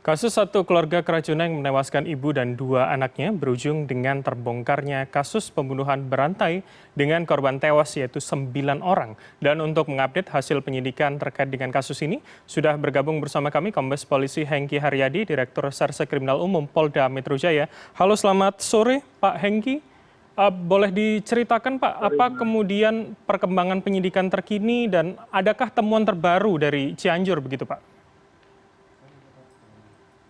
Kasus satu keluarga keracunan yang menewaskan ibu dan dua anaknya berujung dengan terbongkarnya kasus pembunuhan berantai dengan korban tewas yaitu 9 orang. Dan untuk mengupdate hasil penyidikan terkait dengan kasus ini, sudah bergabung bersama kami Kombes Polisi Hengki Haryadi, Direktur Reserse Kriminal Umum Polda Metro Jaya. Halo, selamat sore Pak Hengki. Boleh diceritakan Pak, apa kemudian perkembangan penyidikan terkini dan adakah temuan terbaru dari Cianjur begitu Pak?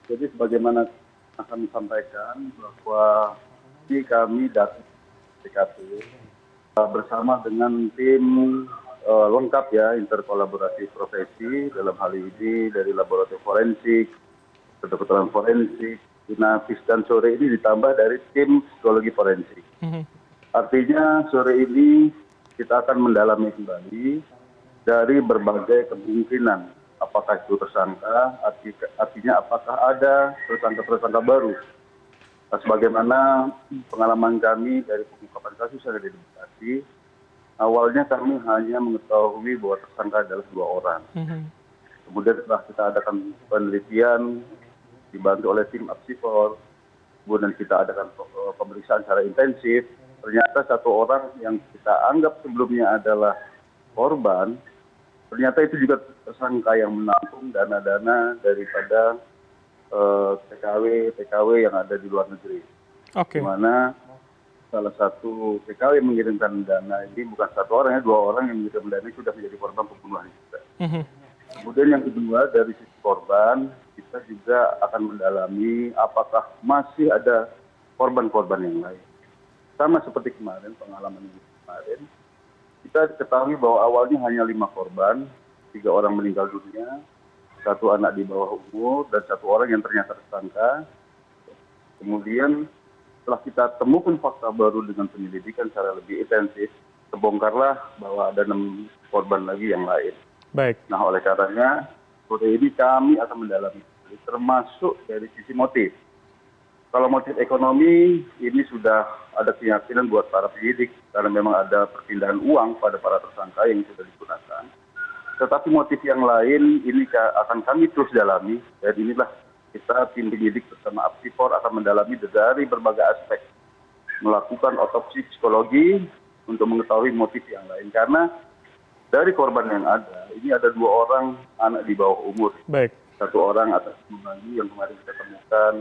Jadi sebagaimana kami sampaikan bahwa ini kami datang ke TKP bersama dengan tim lengkap ya, interkolaborasi profesi dalam hal ini dari laboratorium forensik, kedokteran forensik, inavis, dan sore ini ditambah dari tim psikologi forensik. Artinya sore ini kita akan mendalami kembali dari berbagai kemungkinan. Apakah itu tersangka, artinya apakah ada tersangka-tersangka baru. Nah, sebagaimana pengalaman kami dari pengungkapan kasus yang ada di Bekasi, awalnya kami hanya mengetahui bahwa tersangka adalah 2 orang. Kemudian setelah kita adakan penelitian, dibantu oleh tim Apsifor, kemudian kita adakan pemeriksaan secara intensif, ternyata 1 orang yang kita anggap sebelumnya adalah korban, ternyata itu juga tersangka yang menampung dana-dana daripada TKW yang ada di luar negeri. Di mana salah satu TKW mengirimkan dana ini bukan 1 orang ya, 2 orang yang mengirim dana itu sudah menjadi korban pembunuhan juga. Kemudian yang kedua dari sisi korban, kita juga akan mendalami apakah masih ada korban-korban yang lain. Sama seperti kemarin, pengalaman ini kemarin, kita ketahui bahwa awalnya hanya 5 korban, 3 orang meninggal dunia, 1 anak di bawah umur, dan 1 orang yang ternyata tersangka. Kemudian setelah kita temukan fakta baru dengan penyelidikan secara lebih intensif, terbongkarlah bahwa ada 6 korban lagi yang lain. Baik. Nah, oleh karenanya, sore ini kami akan mendalami, termasuk dari sisi motif. Kalau motif ekonomi, ini sudah ada keyakinan buat para penyidik, karena memang ada perpindahan uang pada para tersangka yang sudah digunakan. Tetapi motif yang lain ini akan kami terus dalami, dan inilah kita tim penyidik bersama Apsifor akan mendalami dari berbagai aspek. Melakukan otopsi psikologi untuk mengetahui motif yang lain. Karena dari korban yang ada, ini ada 2 orang anak di bawah umur. Baik. 1 orang atas bayi yang kemarin kita temukan,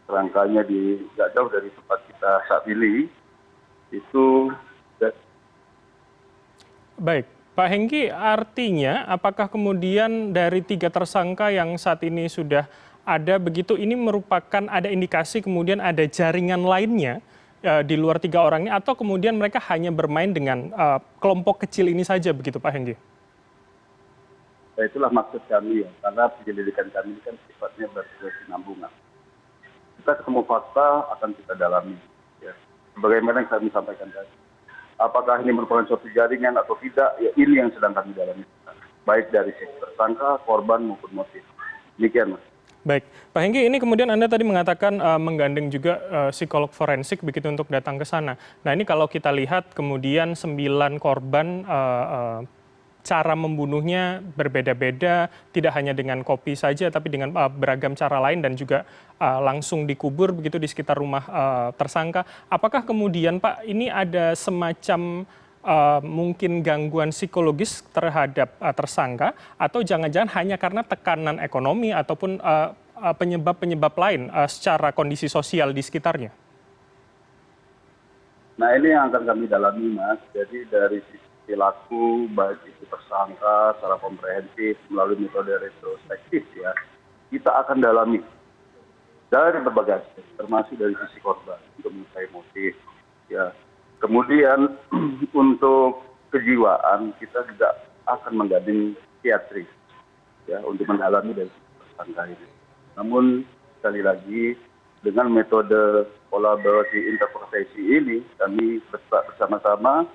rangkanya di tidak jauh dari tempat kita saat ini. Itu baik. Pak Hengki, artinya apakah kemudian dari 3 tersangka yang saat ini sudah ada begitu, ini merupakan ada indikasi kemudian ada jaringan lainnya di luar 3 orang ini, atau kemudian mereka hanya bermain dengan kelompok kecil ini saja begitu Pak Hengki? Ya, itulah maksud kami ya, karena penyelidikan kami ini kan sifatnya berkesinambungan. Kita ketemu fakta akan kita dalami. Ya. Sebagaimana yang kami sampaikan tadi. Apakah ini merupakan suatu jaringan atau tidak, ya ini yang sedang kami dalami. Baik dari sisi tersangka, korban maupun motif. Demikian, Mas. Baik, Pak Hengki, ini kemudian Anda tadi mengatakan menggandeng juga psikolog forensik begitu untuk datang ke sana. Nah, ini kalau kita lihat kemudian 9 korban cara membunuhnya berbeda-beda, tidak hanya dengan kopi saja, tapi dengan beragam cara lain dan juga langsung dikubur begitu di sekitar rumah tersangka. Apakah kemudian Pak ini ada semacam mungkin gangguan psikologis terhadap tersangka, atau jangan-jangan hanya karena tekanan ekonomi ataupun penyebab-penyebab lain secara kondisi sosial di sekitarnya? Nah, ini yang akan kami dalami, Mas. Jadi dari sisi perilaku baik itu tersangka secara komprehensif melalui metode retrospektif ya, kita akan dalami dari berbagai aspek, termasuk dari sisi korban untuk mengetahui motif ya. Kemudian untuk kejiwaan kita juga akan menggandeng psikiatris ya untuk mendalami dari tersangka ini. Namun sekali lagi dengan metode kolaborasi interprofesi ini kami bersama-sama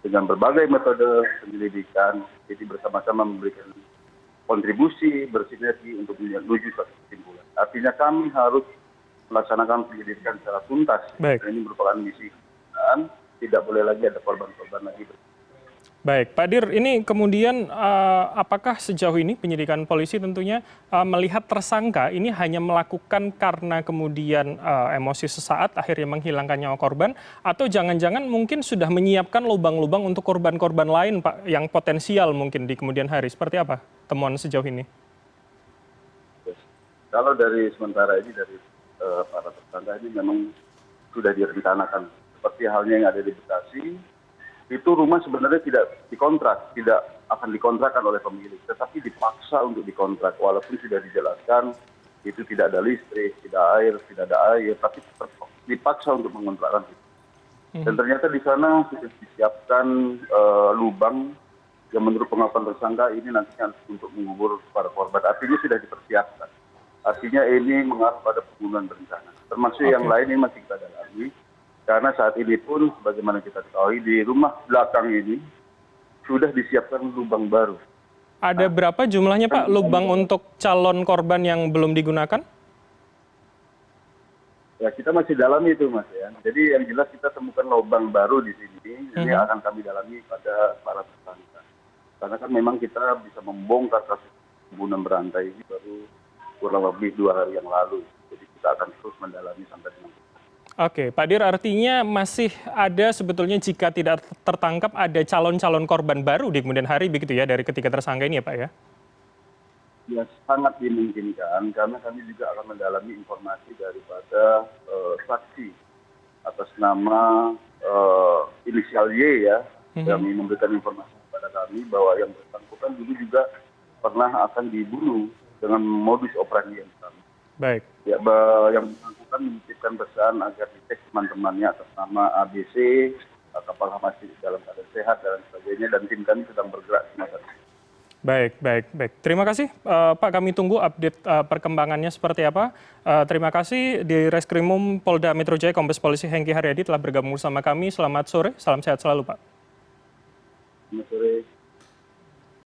dengan berbagai metode penyelidikan, jadi bersama-sama memberikan kontribusi bersinergi untuk menuju suatu kesimpulan. Artinya kami harus melaksanakan penyelidikan secara tuntas. Baik. Ini merupakan misi, dan tidak boleh lagi ada korban-korban lagi. Baik, Pak Dir, ini kemudian apakah sejauh ini penyidikan polisi tentunya melihat tersangka ini hanya melakukan karena kemudian emosi sesaat akhirnya menghilangkan nyawa korban, atau jangan-jangan mungkin sudah menyiapkan lubang-lubang untuk korban-korban lain, Pak, yang potensial mungkin di kemudian hari? Seperti apa temuan sejauh ini? Kalau dari sementara ini dari para tersangka ini memang sudah direncanakan. Seperti halnya yang ada di Bekasi, itu rumah sebenarnya tidak dikontrak, tidak akan dikontrakkan oleh pemilik, tetapi dipaksa untuk dikontrak, walaupun sudah dijelaskan itu tidak ada listrik, tidak ada air, tapi tetap dipaksa untuk mengontrakkan itu. Dan ternyata di sana sudah disiapkan lubang yang menurut pengakuan tersangka ini nantinya untuk mengubur para korban. Artinya sudah dipersiapkan. Artinya ini mengarah pada pembunuhan berencana. Termasuk yang lain ini masih kita dalami. Karena saat ini pun, bagaimana kita ketahui, di rumah belakang ini sudah disiapkan lubang baru. Ada berapa jumlahnya, Pak, lubang untuk calon korban yang belum digunakan? Ya, kita masih dalami itu, Mas. Ya. Jadi yang jelas kita temukan lubang baru di sini. Ini akan kami dalami pada para tersangka. Karena kan memang kita bisa membongkar kasus pembunuhan berantai ini baru kurang lebih 2 hari yang lalu. Jadi kita akan terus mendalami sampai dengan. Oke, Pak Dir, artinya masih ada sebetulnya jika tidak tertangkap ada calon-calon korban baru di kemudian hari begitu ya dari ketiga tersangka ini ya, Pak ya? Ya, sangat dimungkinkan karena kami juga akan mendalami informasi daripada saksi atas nama inisial Y ya, yang memberikan informasi kepada kami bahwa yang bersangkutan dulu juga pernah akan dibunuh dengan modus operandi yang sama. Baik. Ya, yang bersangkutan menitipkan pesan agar dicek teman-temannya atas nama ABC, apakah masih dalam keadaan sehat dan sebagainya, dan tim kami sedang bergerak semacam itu. Baik. Terima kasih, Pak. Kami tunggu update perkembangannya seperti apa. Terima kasih di Reskrimum Polda Metro Jaya, Kombes Polisi Hengki Haryadi telah bergabung bersama kami. Selamat sore, salam sehat selalu, Pak. Selamat sore.